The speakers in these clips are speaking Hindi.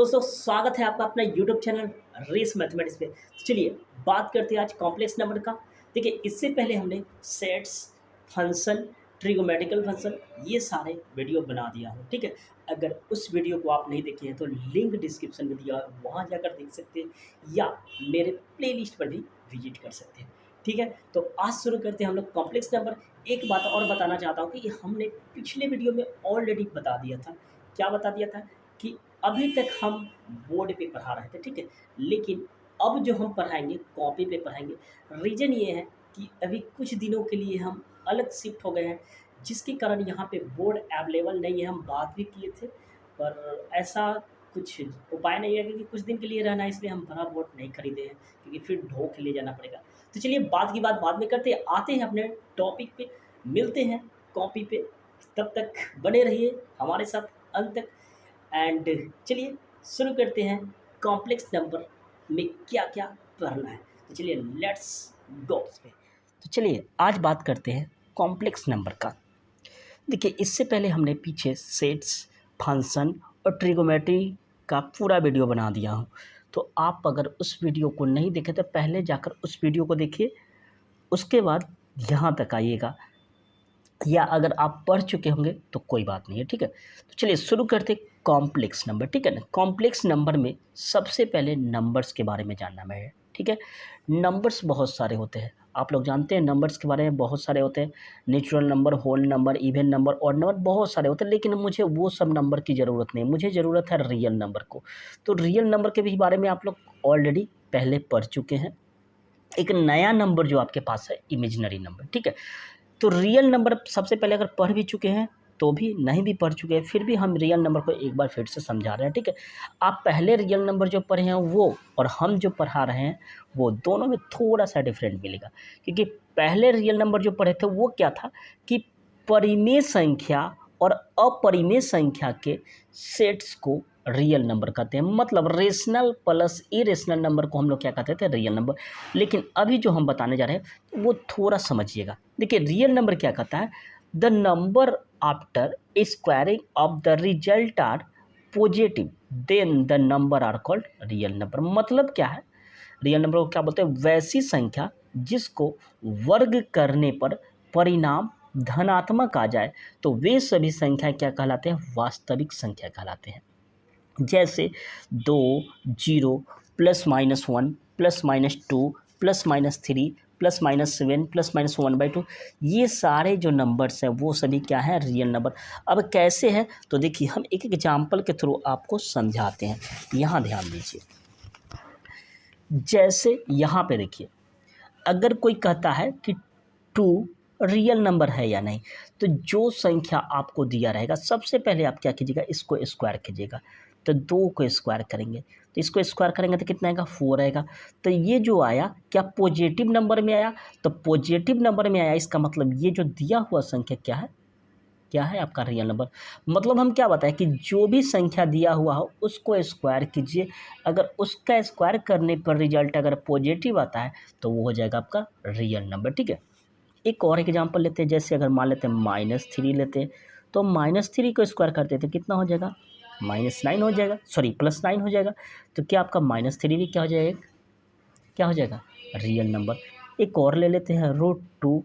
दोस्तों स्वागत है आपका अपना यूट्यूब चैनल रेस मैथमेटिक्स पे। तो चलिए बात करते हैं आज कॉम्प्लेक्स नंबर का। देखिए इससे पहले हमने सेट्स, फंक्शन, ट्रिगोमेट्रिकल फंक्शन ये सारे वीडियो बना दिया हो, ठीक है। अगर उस वीडियो को आप नहीं देखे हैं तो लिंक डिस्क्रिप्शन में दिया है, वहाँ जाकर देख सकते हैं या मेरे प्लेलिस्ट पर भी विजिट कर सकते हैं, ठीक है। तो आज शुरू करते हैं हम लोग कॉम्प्लेक्स नंबर। एक बात और बताना चाहता हूँ कि हमने पिछले वीडियो में ऑलरेडी बता दिया था। क्या बता दिया था कि अभी तक हम बोर्ड पे पढ़ा रहे थे, ठीक है, लेकिन अब जो हम पढ़ाएंगे कॉपी पे पढ़ाएंगे। रीज़न ये है कि अभी कुछ दिनों के लिए हम अलग शिफ्ट हो गए हैं, जिसके कारण यहाँ पे बोर्ड अवेलेबल नहीं है। हम बात भी किए थे पर ऐसा कुछ उपाय नहीं है क्योंकि कुछ दिन के लिए रहना है, इसलिए हम बड़ा बोर्ड नहीं खरीदे हैं क्योंकि फिर ढो के ले जाना पड़ेगा। तो चलिए बात की बात बाद में करते हैं, आते हैं अपने टॉपिक पे, मिलते हैं कॉपी पे। तब तक बने रहिए हमारे साथ अंत तक। एंड चलिए शुरू करते हैं कॉम्प्लेक्स नंबर में क्या क्या पढ़ना है। तो चलिए लेट्स गो पे। तो चलिए आज बात करते हैं कॉम्प्लेक्स नंबर का। देखिए इससे पहले हमने पीछे सेट्स, फंक्शन और ट्रिगोमेट्री का पूरा वीडियो बना दिया हूँ। तो आप अगर उस वीडियो को नहीं देखे तो पहले जाकर उस वीडियो को देखिए, उसके बाद यहाँ तक आइएगा, या अगर आप पढ़ चुके होंगे तो कोई बात नहीं है, ठीक है। तो चलिए शुरू करते कॉम्प्लेक्स नंबर, ठीक है ना। कॉम्प्लेक्स नंबर में सबसे पहले नंबर्स के बारे में जानना है, ठीक है। नंबर्स बहुत सारे होते हैं, आप लोग जानते हैं नंबर्स के बारे में बहुत सारे होते हैं। Natural number, whole number, even number, odd number, बहुत सारे होते हैं। लेकिन मुझे वो सब नंबर की ज़रूरत नहीं, मुझे ज़रूरत है रियल नंबर को। तो रियल नंबर के भी बारे में आप लोग ऑलरेडी पहले पढ़ चुके हैं। एक नया नंबर जो आपके पास है इमेजिनरी नंबर, ठीक है। तो रियल नंबर सबसे पहले अगर पढ़ भी चुके हैं तो भी, नहीं भी पढ़ चुके हैं फिर भी हम रियल नंबर को एक बार फिर से समझा रहे हैं, ठीक है। आप पहले रियल नंबर जो पढ़े हैं वो और हम जो पढ़ा रहे हैं वो दोनों में थोड़ा सा डिफरेंट मिलेगा। क्योंकि पहले रियल नंबर जो पढ़े थे वो क्या था कि परिमेय संख्या और अपरिमेय संख्या के सेट्स को रियल नंबर कहते हैं। मतलब रेशनल प्लस इरेशनल नंबर को हम लोग क्या कहते थे, रियल नंबर। लेकिन अभी जो हम बताने जा रहे हैं वो थोड़ा समझिएगा। देखिए रियल नंबर क्या कहता है, the number after squaring of the result are positive then the number are called real number. मतलब क्या है, रियल नंबर को क्या बोलते हैं, वैसी संख्या जिसको वर्ग करने पर परिणाम धनात्मक आ जाए तो वे सभी संख्या क्या कहलाते हैं, वास्तविक संख्या कहलाते हैं। जैसे 2, 0, +-1, +-2, +-3, +-7, +-1/2, ये सारे जो नंबर्स हैं वो सभी क्या हैं, रियल नंबर। अब कैसे है तो देखिए हम एक एग्जाम्पल के थ्रू आपको समझाते हैं। यहाँ ध्यान दीजिए, जैसे यहाँ पे देखिए, अगर कोई कहता है कि 2 रियल नंबर है या नहीं, तो जो संख्या आपको दिया रहेगा सबसे पहले आप क्या कीजिएगा, इसको स्क्वायर कीजिएगा। तो 2 को स्क्वायर करेंगे तो इसको स्क्वायर करेंगे तो कितना आएगा, 4 आएगा। तो ये जो आया क्या पॉजिटिव नंबर में आया, तो पॉजिटिव नंबर में आया, इसका मतलब ये जो दिया हुआ संख्या क्या है, क्या है आपका रियल नंबर। मतलब हम क्या बताएं कि जो भी संख्या दिया हुआ हो उसको स्क्वायर कीजिए, अगर उसका स्क्वायर करने पर रिजल्ट अगर पॉजिटिव आता है तो वो हो जाएगा आपका रियल नंबर, ठीक है। एक और एग्जांपल लेते हैं, जैसे अगर मान लेते हैं -3 लेते हैं, तो -3 को स्क्वायर करते हैं तो कितना हो जाएगा, -9 हो जाएगा, सॉरी +9 हो जाएगा। तो क्या आपका -3 भी क्या हो जाएगा, क्या हो जाएगा, रियल नंबर। एक और ले लेते हैं √2,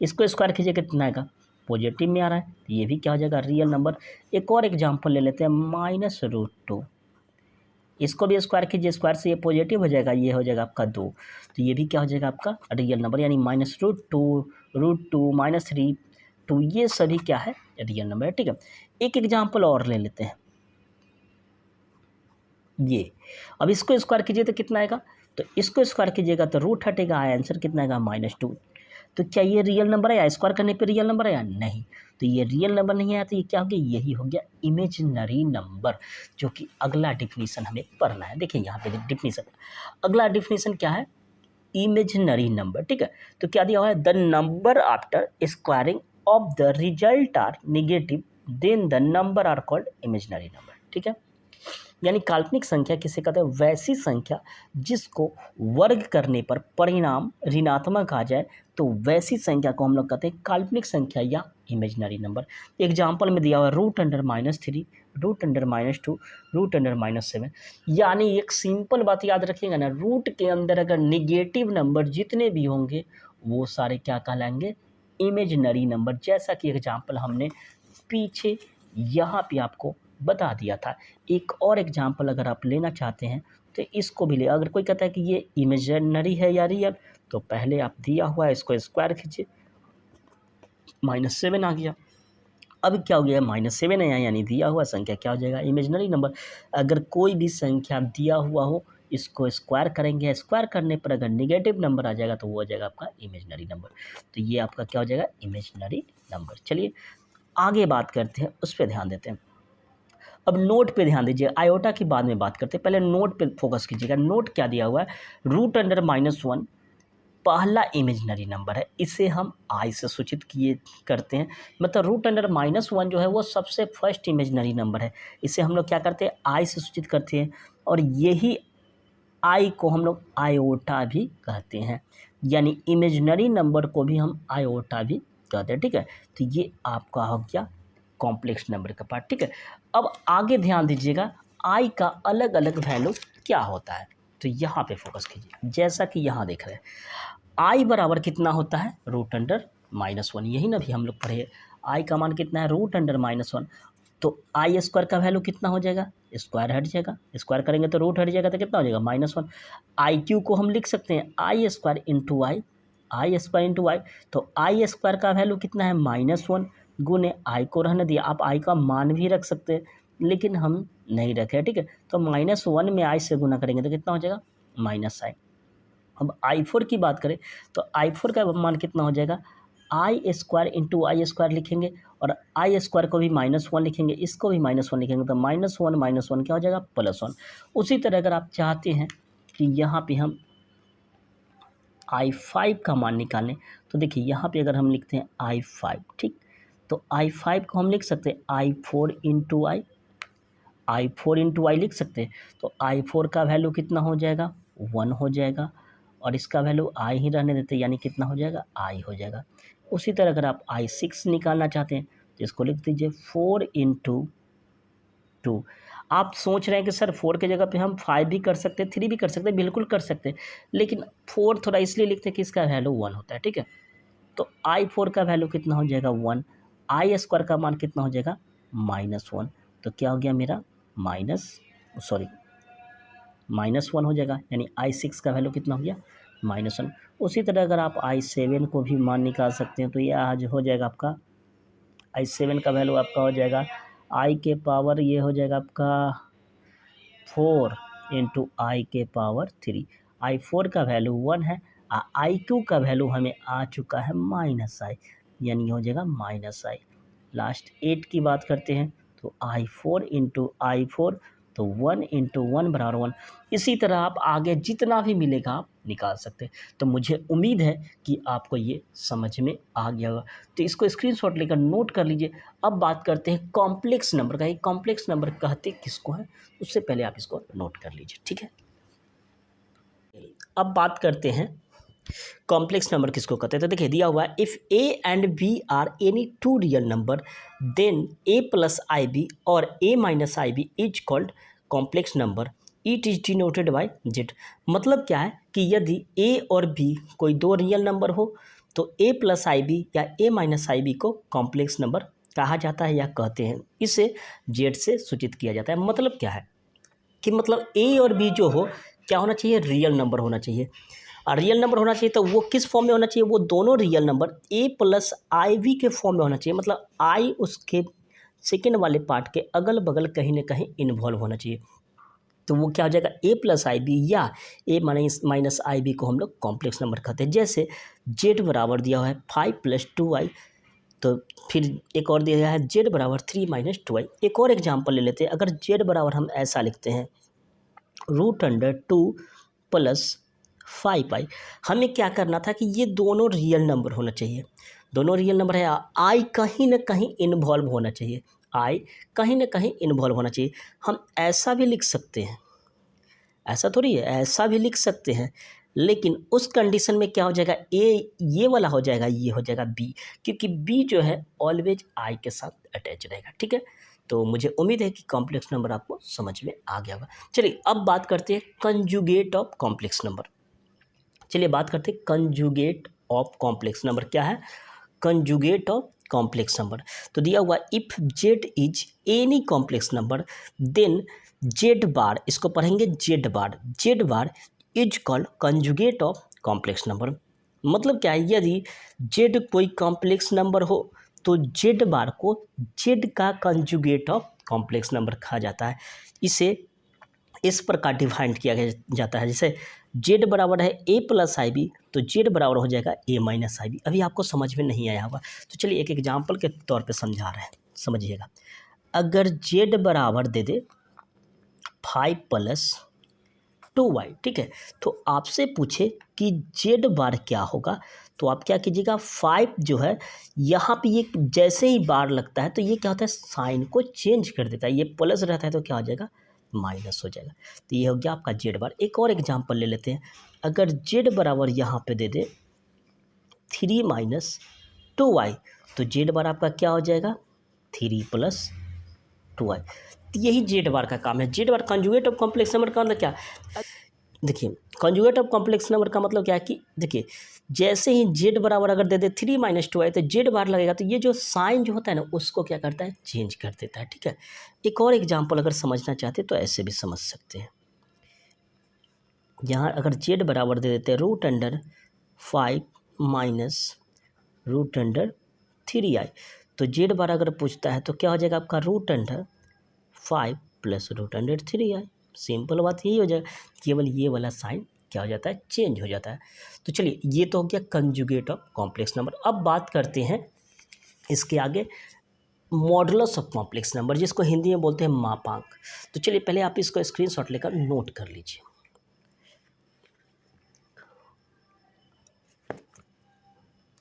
इसको स्क्वायर कीजिए कितना आएगा, पॉजिटिव में आ रहा है, तो ये भी क्या हो जाएगा, रियल नंबर। एक और एग्जांपल ले लेते हैं -√2, इसको भी स्क्वायर कीजिए, स्क्वायर से ये पॉजिटिव हो जाएगा, ये हो जाएगा आपका 2, तो ये भी क्या हो जाएगा आपका रियल नंबर। यानी -√2, √2, -3, 2 ये सभी क्या है, रियल नंबर है, ठीक है। एक एग्जांपल और ले लेते हैं, ये अब इसको स्क्वायर कीजिए तो कितना आएगा, तो इसको स्क्वायर कीजिएगा तो रूट हटेगा, आंसर कितना आएगा, -2। तो क्या ये रियल नंबर है, या स्क्वायर करने पे रियल नंबर है या नहीं, तो ये रियल नंबर नहीं है, तो ये क्या हो गया, यही हो गया इमेजिनरी नंबर, जो कि अगला डिफिनीशन हमें पढ़ना है। देखिए यहाँ पे डिफिनीशन, अगला डिफिनीशन क्या है, इमेजिनरी नंबर, ठीक है। तो क्या दिया हुआ है, the number after squaring of the result are negative then the number are called imaginary number, ठीक है। यानी काल्पनिक संख्या किसे कहते हैं, वैसी संख्या जिसको वर्ग करने पर परिणाम ऋणात्मक आ जाए तो वैसी संख्या को हम लोग कहते हैं काल्पनिक संख्या या इमेजिनरी नंबर। एग्जाम्पल में दिया हुआ √√-3, √2, √7। यानी एक सिंपल बात याद रखिएगा ना, रूट के अंदर अगर निगेटिव नंबर जितने भी होंगे वो सारे क्या कहलाएंगे, इमेजिनरी नंबर। जैसा कि एग्जाम्पल हमने पीछे यहाँ पे आपको बता दिया था। एक और एग्जाम्पल अगर आप लेना चाहते हैं तो इसको भी ले। अगर कोई कहता है कि ये इमेजिनरी है या रियल, तो पहले आप दिया हुआ है इसको स्क्वायर खींचिए, -7 आ गया। अब क्या हो गया, -7 है यानी दिया हुआ संख्या क्या हो जाएगा, इमेजिनरी नंबर। अगर कोई भी संख्या दिया हुआ हो इसको स्क्वायर करेंगे, स्क्वायर करने पर अगर निगेटिव नंबर आ जाएगा तो वो हो जाएगा आपका इमेजिनरी नंबर। तो ये आपका क्या हो जाएगा, इमेजिनरी नंबर। चलिए आगे बात करते हैं, उस पर ध्यान देते हैं। अब नोट पे ध्यान दीजिए, आयोटा की बाद में बात करते हैं, पहले नोट पे फोकस कीजिएगा। नोट क्या दिया हुआ है, √1 पहला इमेजिनरी नंबर है, इसे हम आई से सूचित किए करते हैं। मतलब √1 जो है वो सबसे फर्स्ट इमेजिनरी नंबर है, इसे हम लोग क्या करते हैं, आई से सूचित करते हैं। और यही आई को हम लोग आयोटा भी कहते हैं, यानी इमेजिनरी नंबर को भी हम आयोटा भी कहते हैं। ठीक है, तो ये आपका हो गया कॉम्प्लेक्स नंबर का पार्ट। ठीक है, अब आगे ध्यान दीजिएगा, आई का अलग अलग वैल्यू क्या होता है, तो यहाँ पे फोकस कीजिए। जैसा कि यहाँ देख रहे हैं, आई बराबर कितना होता है, √1, यही ना भी हम लोग पढ़े। आई का मान कितना है, √1, तो आई स्क्वायर का वैल्यू कितना हो जाएगा, स्क्वायर हट जाएगा, स्क्वायर करेंगे तो रूट हट जाएगा, तो कितना हो जाएगा, -1। आई क्यू को हम लिख सकते हैं आई स्क्वायर इंटू आई, तो आई स्क्वायर का वैल्यू कितना है, -1 गुने आई को रहने दिया। आप आई का मान भी रख सकते हैं, लेकिन हम नहीं रखे। ठीक है, तो -1 में आई से गुना करेंगे तो कितना हो जाएगा, -i। अब i4 की बात करें तो i4 का मान कितना हो जाएगा, आई स्क्वायर इंटू आई स्क्वायर लिखेंगे, और आई स्क्वायर को भी -1 लिखेंगे, इसको भी -1 लिखेंगे, तो -1 क्या हो जाएगा, +1। उसी तरह अगर आप चाहते हैं कि यहाँ पे हम i5 का मान निकालें, तो देखिए यहाँ पे अगर हम लिखते हैं i5, ठीक, तो i5 को हम लिख सकते हैं i4 इंटू आई लिख सकते हैं। तो i4 का वैल्यू कितना हो जाएगा, 1 हो जाएगा, और इसका वैल्यू आई ही रहने देते, यानी कितना हो जाएगा, आई हो जाएगा। उसी तरह अगर आप i6 निकालना चाहते हैं तो इसको लिख दीजिए 4 इंटू 2। आप सोच रहे हैं कि सर 4 की जगह पे हम 5 भी कर सकते हैं, 3 भी कर सकते हैं, बिल्कुल कर सकते हैं, लेकिन 4 थोड़ा इसलिए लिखते हैं कि इसका वैल्यू 1 होता है। ठीक है, तो i4 का वैल्यू कितना हो जाएगा, 1, आई स्क्वायर का मान कितना हो जाएगा, -1, तो क्या हो गया मेरा -1 हो जाएगा, यानी i6 का वैल्यू कितना हो गया, -1। उसी तरह अगर आप i7 को भी मान निकाल सकते हैं, तो ये आज हो जाएगा आपका i7 का वैल्यू आपका हो जाएगा i के पावर, ये हो जाएगा आपका 4 इंटू आई के पावर 3। i4 का वैल्यू 1 है, i2 का वैल्यू हमें आ चुका है -i, यानी हो जाएगा -i। लास्ट 8 की बात करते हैं, तो i4 इंटू i4, तो 1 इंटू 1 बराबर 1। इसी तरह आप आगे जितना भी मिलेगा आप निकाल सकते हैं। तो मुझे उम्मीद है कि आपको ये समझ में आ गया होगा, तो इसको स्क्रीनशॉट लेकर नोट कर लीजिए। अब बात करते हैं कॉम्प्लेक्स नंबर का। ये कॉम्प्लेक्स नंबर कहते किसको है, उससे पहले आप इसको नोट कर लीजिए, ठीक है। अब बात करते हैं कॉम्प्लेक्स नंबर किसको कहते हैं। तो देखिए दिया हुआ है, if a and b are any two real number then a plus I B और a minus I B is called complex number, it is denoted by z। मतलब क्या है कि यदि a और b कोई दो रियल नंबर हो तो a प्लस आई बी या a माइनस आई बी को कॉम्प्लेक्स नंबर कहा जाता है या कहते हैं, इसे z से सूचित किया जाता है। मतलब क्या है कि मतलब a और b जो हो क्या होना चाहिए, रियल नंबर होना चाहिए। और रियल नंबर होना चाहिए तो वो किस फॉर्म में होना चाहिए, वो दोनों real number a plus I B के फॉर्म में होना चाहिए। मतलब आई उसके सेकेंड वाले पार्ट के अगल बगल कहीं ना कहीं इन्वॉल्व होना चाहिए, तो वो क्या हो जाएगा, a प्लस आई बी या a माइनस आई बी को हम लोग कॉम्प्लेक्स नंबर कहते हैं। जैसे z बराबर दिया हुआ है 5 + 2i, तो फिर एक और दिया गया है z बराबर 3 - 2i। एक और एग्जाम्पल ले लेते हैं, अगर z बराबर हम ऐसा लिखते हैं √2 + 5i। हमें क्या करना था कि ये दोनों रियल नंबर होना चाहिए, दोनों रियल नंबर है, आई कहीं ना कहीं इन्वॉल्व होना चाहिए, आई कहीं ना कहीं इन्वॉल्व होना चाहिए। हम ऐसा भी लिख सकते हैं, ऐसा थोड़ी है, ऐसा भी लिख सकते हैं, लेकिन उस कंडीशन में क्या हो जाएगा, ए ये वाला हो जाएगा, ये हो जाएगा बी, क्योंकि बी जो है ऑलवेज आई के साथ अटैच रहेगा। ठीक है, तो मुझे उम्मीद है कि कॉम्प्लेक्स नंबर आपको समझ में आ गया होगा। चलिए अब बात करते हैं कंजुगेट ऑफ कॉम्प्लेक्स नंबर। चलिए बात करते हैं कंजुगेट ऑफ कॉम्प्लेक्स नंबर। क्या है कंजुगेट ऑफ कॉम्प्लेक्स नंबर? तो दिया हुआ if Z is any complex number then Z bar, इसको पढ़ेंगे Z bar, Z bar is called conjugate of complex number. मतलब क्या है, यदि जेड कोई कॉम्प्लेक्स नंबर हो तो जेड बार को जेड का कंजुगेट ऑफ कॉम्प्लेक्स नंबर कहा जाता है। इसे इस प्रकार डिफाइन किया जाता है, जैसे जेड बराबर है ए प्लस आई बी, तो जेड बराबर हो जाएगा ए माइनस आई बी। अभी आपको समझ में नहीं आया होगा, तो चलिए एक एग्जाम्पल के तौर पे समझा रहे हैं, समझिएगा। अगर जेड बराबर दे दे 5+2y, ठीक है, तो आपसे पूछे कि जेड बार क्या होगा, तो आप क्या कीजिएगा, 5 जो है यहाँ पे ये जैसे ही बार लगता है तो ये क्या होता है, साइन को चेंज कर देता है, ये प्लस रहता है तो क्या हो जाएगा, माइनस हो जाएगा। तो ये हो गया आपका जेड बार। एक और एग्जांपल ले लेते हैं। अगर जेड बराबर यहाँ पे दे दे 3-2y, तो जेड बार आपका क्या हो जाएगा, 3+2y। तो यही जेड बार का काम है। Z bar conjugate of complex number का मतलब क्या, देखिए कंजुगेट ऑफ कॉम्प्लेक्स नंबर का मतलब क्या है कि देखिए जैसे ही जेड बराबर अगर दे दे 3-2y, तो जेड बार लगेगा, तो ये जो साइन जो होता है ना उसको क्या करता है, चेंज कर देता है। ठीक है, एक और एग्जांपल अगर समझना चाहते हैं तो ऐसे भी समझ सकते हैं। यहाँ अगर जेड बराबर दे देते हैं √5 - √3i, तो जेड बार अगर पूछता है तो क्या हो जाएगा आपका √5 + √3i। सिंपल बात यही हो जाएगा, केवल ये वाला साइन क्या हो जाता है, चेंज हो जाता है। तो चलिए ये तो हो गया कंजुगेट ऑफ कॉम्प्लेक्स नंबर। अब बात करते हैं इसके आगे मॉडुलस ऑफ कॉम्प्लेक्स नंबर, जिसको हिंदी में बोलते हैं मापांक। तो चलिए पहले आप इसको स्क्रीनशॉट लेकर नोट कर लीजिए।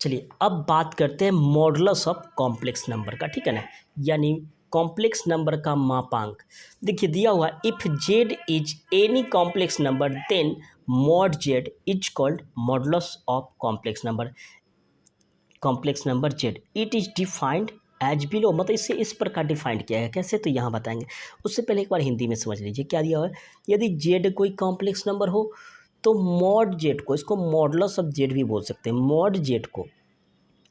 चलिए अब बात करते हैं मॉडुलस ऑफ कॉम्प्लेक्स नंबर का, ठीक है ना, यानी कॉम्प्लेक्स नंबर का मापांक। देखिए दिया हुआ if Z is any complex number then mod Z is called modulus of complex number Z. It is defined as below, मतलब इसे इस प्रकार डिफाइंड किया है। कैसे, तो यहाँ बताएंगे। उससे पहले एक बार हिंदी में समझ लीजिए क्या दिया हुआ है। यदि जेड कोई कॉम्प्लेक्स नंबर हो तो मॉड जेड को, इसको मॉडुलस ऑफ जेड भी बोल सकते हैं, मॉड जेड को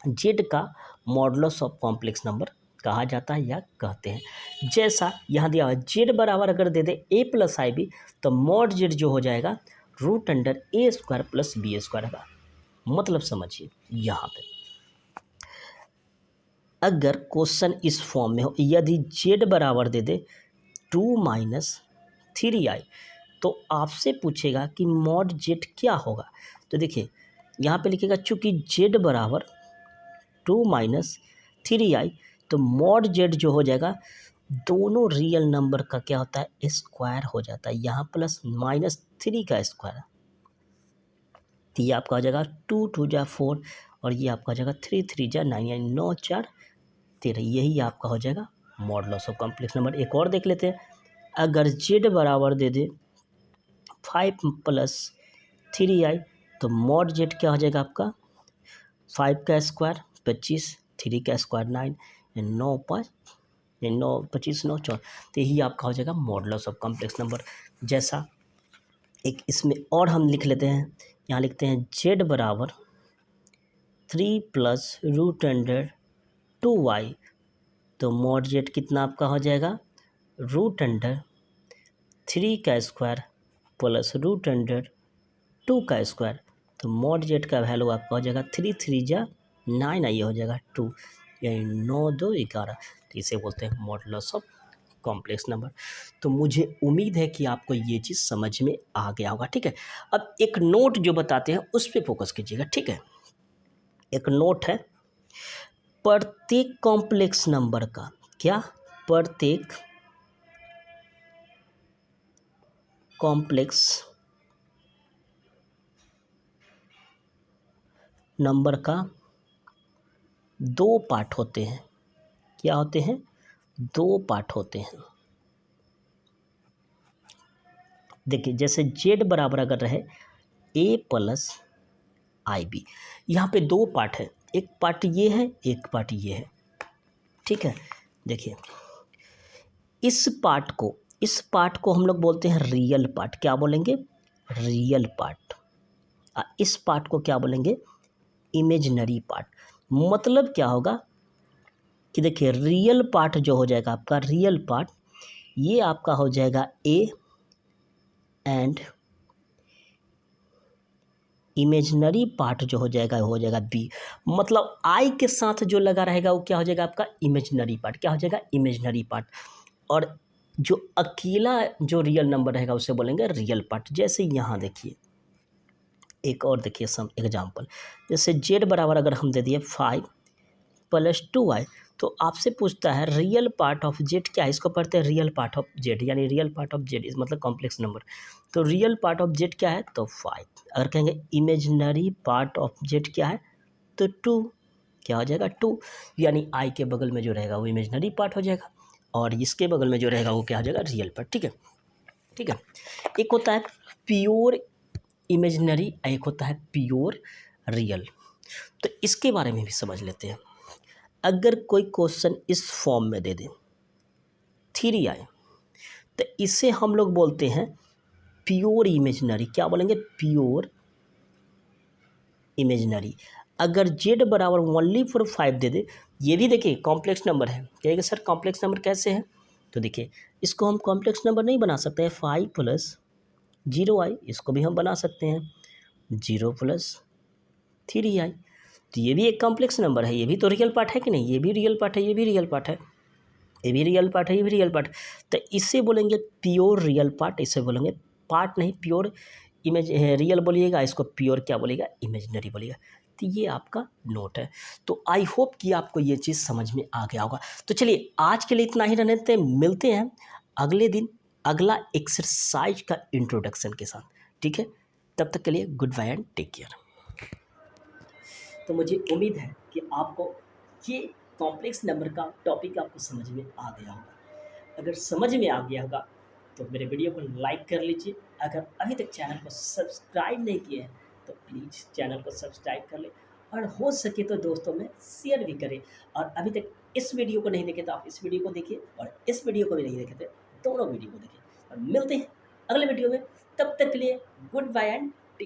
जेड का मॉडुलस ऑफ कॉम्प्लेक्स नंबर कहा जाता है या कहते हैं। जैसा यहाँ दिया हुआ जेड बराबर अगर दे दे a + ib, तो मॉड जेड जो हो जाएगा √a² + b² होगा। मतलब समझिए यहाँ पे अगर क्वेश्चन इस फॉर्म में हो, यदि जेड बराबर दे दे 2 - 3i, तो आपसे पूछेगा कि मॉड जेड क्या होगा। तो देखिए यहाँ पे लिखेगा चूंकि जेड बराबर 2 - 3i, तो मॉड जेड जो हो जाएगा दोनों रियल नंबर का क्या होता है, स्क्वायर हो जाता है। यहाँ +-3 का स्क्वायर, तो ये आपका हो जाएगा 2 × 4 और ये आपका हो जाएगा 3 × 9, यानी 9 × 4 = 13। यही आपका हो जाएगा मॉडुलस ऑफ कॉम्प्लेक्स नंबर। एक और देख लेते हैं। अगर जेड बराबर दे दे 5 + 3i, तो मॉड जेड क्या हो जाएगा आपका 5 का स्क्वायर 25, 3 का स्क्वायर 9, 9 5 9 25 9 4, तो यही आपका हो जाएगा मॉडुलस ऑफ कॉम्प्लेक्स नंबर। जैसा एक इसमें और हम लिख लेते हैं, यहाँ लिखते हैं जेड बराबर 3 + √2y, तो मॉड जेड कितना आपका हो जाएगा √3 का स्क्वायर + √2 का स्क्वायर, तो मॉड जेड का वैल्यू आपका हो जाएगा 3 3 जा 9, ये हो जाएगा 2, यानी 9 2 11। तो इसे बोलते हैं मॉडुलस ऑफ कॉम्प्लेक्स नंबर। तो मुझे उम्मीद है कि आपको ये चीज़ समझ में आ गया होगा। ठीक है, अब एक नोट जो बताते हैं उस पर फोकस कीजिएगा। ठीक है, एक नोट है, प्रत्येक कॉम्प्लेक्स नंबर का क्या, प्रत्येक कॉम्प्लेक्स नंबर का 2 पार्ट होते हैं। क्या होते हैं, दो पार्ट होते हैं। देखिए जैसे जेड बराबर अगर रहे ए प्लस आई बी, यहाँ पे दो पार्ट है, एक पार्ट ये है, एक पार्ट ये है, ठीक है। देखिए इस पार्ट को हम लोग बोलते हैं रियल पार्ट। क्या बोलेंगे? Real part. इस पार्ट को क्या बोलेंगे? Imaginary part. मतलब क्या होगा कि देखिए रियल पार्ट जो हो जाएगा आपका, रियल पार्ट ये आपका हो जाएगा ए एंड इमेजिनरी पार्ट जो हो जाएगा बी। मतलब आई के साथ जो लगा रहेगा वो क्या हो जाएगा आपका? Imaginary part. क्या हो जाएगा? Imaginary part. और जो अकेला जो रियल नंबर रहेगा उसे बोलेंगे रियल पार्ट। जैसे यहाँ देखिए एक और देखिए सम एग्जाम्पल, जैसे जेड बराबर अगर हम दे दिए 5 + 2y, तो आपसे पूछता है रियल पार्ट ऑफ जेड क्या है। इसको पढ़ते हैं रियल पार्ट ऑफ जेड, यानी रियल पार्ट ऑफ जेड मतलब कॉम्प्लेक्स नंबर। तो रियल पार्ट ऑफ जेड क्या है? तो 5। अगर कहेंगे इमेजिनरी पार्ट ऑफ जेड क्या है? तो 2। क्या हो जाएगा? 2। यानी आई के बगल में जो रहेगा वो इमेजिनरी पार्ट हो जाएगा और इसके बगल में जो रहेगा वो क्या हो जाएगा? Real part. ठीक है, ठीक है। एक होता है प्योर इमेजिनरी, एक होता है प्योर रियल। तो इसके बारे में भी समझ लेते हैं। अगर कोई क्वेश्चन इस फॉर्म में दे दे 3i, तो इसे हम लोग बोलते हैं प्योर इमेजिनरी। क्या बोलेंगे? Pure imaginary. अगर z बराबर ओनली फॉर 5 दे दे, ये भी देखिए कॉम्प्लेक्स नंबर है। कहेंगे सर कॉम्प्लेक्स नंबर कैसे है? तो देखिए इसको हम कॉम्प्लेक्स नंबर नहीं बना सकते हैं। 5 + 0i, इसको भी हम बना सकते हैं 0 + 3i। तो ये भी एक कॉम्प्लेक्स नंबर है, ये भी तो रियल पार्ट है कि नहीं? ये भी रियल पार्ट है, ये भी रियल पार्ट है, ये भी रियल पार्ट है, ये भी रियल पार्ट। तो इसे बोलेंगे प्योर रियल पार्ट, इसे बोलेंगे पार्ट नहीं प्योर इमेज रियल बोलिएगा, इसको प्योर क्या बोलिएगा? इमेजिनरी बोलिएगा। तो ये आपका नोट है। तो आई होप कि आपको ये चीज़ समझ में आ गया होगा। तो चलिए आज के लिए इतना ही रहने देते हैं, मिलते हैं अगले दिन अगला एक्सरसाइज का इंट्रोडक्शन के साथ। ठीक है, तब तक के लिए goodbye and take care. तो मुझे उम्मीद है कि आपको ये कॉम्प्लेक्स नंबर का टॉपिक आपको समझ में आ गया होगा। अगर समझ में आ गया होगा तो मेरे वीडियो को लाइक कर लीजिए। अगर अभी तक चैनल को सब्सक्राइब नहीं किए हैं तो प्लीज़ चैनल को सब्सक्राइब कर लें और हो सके तो दोस्तों में शेयर भी करें। और अभी तक इस वीडियो को नहीं देखे तो आप इस वीडियो को देखिए और इस वीडियो को भी नहीं देखे तो दोनों वीडियो को देखिए। और मिलते हैं अगले वीडियो में, तब तक के लिए गुड बाय एंड